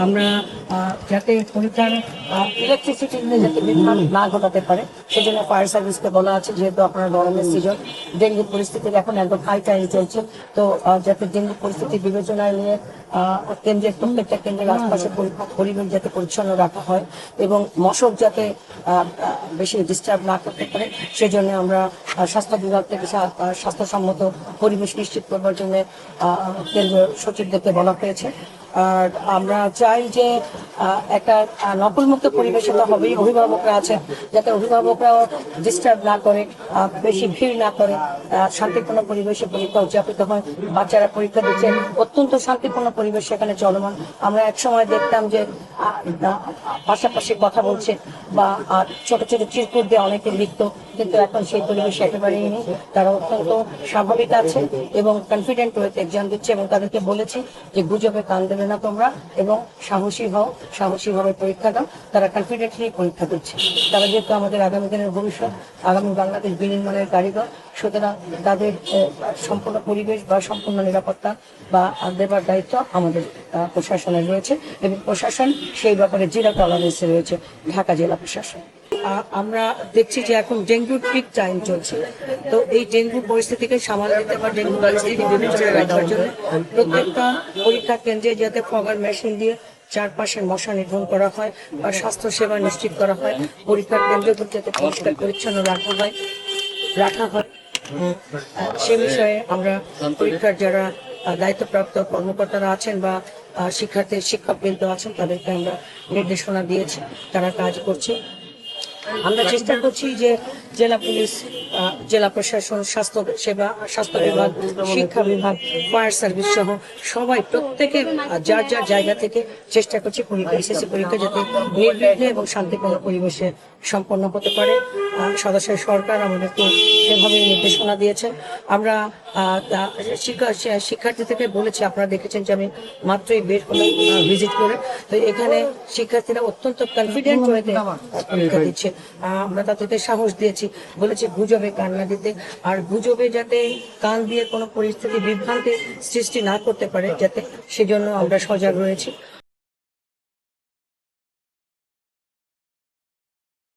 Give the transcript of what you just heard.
আমরা যাতে পরীক্ষার ইলেকট্রিসিটি যাতে বিভ্রাট না ঘটাতে পারে সেজন্য ফায়ার সার্ভিসকে বলা আছে, যেহেতু আপনার গরমের সিজন, ডেঙ্গু পরিস্থিতির এখন একদম হাই টাইম চলছে, তো যাতে ডেঙ্গু পরিস্থিতি বিবেচনায় নিয়ে কেন্দ্রের প্রত্যেকটা কেন্দ্রের আশপাশে পরিবেশ যাতে পরিচ্ছন্ন রাখা হয় এবং মশক যাতে বেশি ডিস্টার্ব না করতে পারে সেজন্য আমরা স্বাস্থ্য বিভাগ থেকে স্বাস্থ্যসম্মত পরিবেশ নিশ্চিত করবার জন্য কেন্দ্রীয় সচিবদেরকে বলা হয়েছে। আর আমরা চাই যে একটা নকলমুক্ত পরিবেশে তো হবেই, অভিভাবকরা আছেন যাতে অভিভাবকরাও ডিস্টার্ব না করে, বেশি ভিড় না করে, শান্তিপূর্ণ পরিবেশে পরীক্ষা উদযাপিত হয়। বাচ্চারা পরীক্ষা দিচ্ছে, অত্যন্ত শান্তিপূর্ণ পরিবেশ সেখানে চলমান। আমরা এক সময় দেখতাম যে পাশাপাশি কথা বলছে বা ছোট ছোট চিরকুট দিয়ে অনেকে লিখত, কিন্তু এখন সেই পরিবেশ একেবারেই নেই। তারা অত্যন্ত স্বাভাবিক আছে এবং কনফিডেন্ট হয়ে এক্সাম দিচ্ছে এবং তাদেরকে বলেছি যে গুজবে কান দেবে না তোমরা এবং সাহসী হও, সাহসীভাবে পরীক্ষা দাও। তারা কনফিডেন্টলি পরীক্ষা দিচ্ছে। তারা যেহেতু আমাদের আগামী দিনের ভবিষ্যৎ, আগামী বাংলাদেশ বিনির্মাণের কারিগর, সুতরাং তাদের সম্পূর্ণ পরিবেশ বা সম্পূর্ণ নিরাপত্তা বা দেবার দায়িত্ব আমাদের প্রশাসনের রয়েছে এবং প্রশাসন সেই ব্যাপারে জিরো টলারেন্সে রয়েছে, ঢাকা জেলা প্রশাসন। আমরা দেখছি যে এখন ডেঙ্গুর পিক টাইম চলছে, তো এই ডেঙ্গু পরিস্থিতিকে সামাল দিতে বা ডেঙ্গু পরিস্থিতি বিবেচনায় রাখার জন্য প্রত্যেকটা পরীক্ষা কেন্দ্রে যাতে ফগার মেশিন দিয়ে চারপাশে মশা নিধন করা হয় বা স্বাস্থ্য সেবা নিশ্চিত করা হয়, পরীক্ষার কেন্দ্রগুলো যাতে পরিষ্কার পরিচ্ছন্ন রাখা হয় সে বিষয়ে আমরা পরীক্ষার যারা দায়িত্বপ্রাপ্ত কর্মকর্তারা আছেন বা শিক্ষকবৃন্দ আছেন তাদেরকে আমরা নির্দেশনা দিয়েছি, তারা কাজ করছে। আমরা চেষ্টা করছি যে জেলা পুলিশ, জেলা প্রশাসন, স্বাস্থ্য বিভাগ, শিক্ষা বিভাগ, ফায়ার সার্ভিস সহ সবাই প্রত্যেকে যার যার জায়গা থেকে চেষ্টা করছি এসএসসি পরীক্ষা যাতে নির্বিঘ্নে এবং শান্তিপূর্ণ পরিবেশে সম্পন্ন হতে পারে। সদস্য সরকার আমাদেরকে সেভাবে নির্দেশনা দিয়েছেন। আমরা শিক্ষার্থী থেকে বলেছি, আপনারা দেখেছেন যে আমি মাত্রই বের হলাম ভিজিট করে, তো এখানে শিক্ষার্থীরা অত্যন্ত কনফিডেন্ট হয়ে পরীক্ষা দিচ্ছে। আমরা তাদেরকে সাহস দিয়েছি, বলেছি গুজবে কান না দিতে, আর গুজবে যাতে কান দিয়ে কোনো পরিস্থিতি বিভ্রান্তি সৃষ্টি না করতে পারে যাতে, সেজন্য আমরা সজাগ রয়েছি।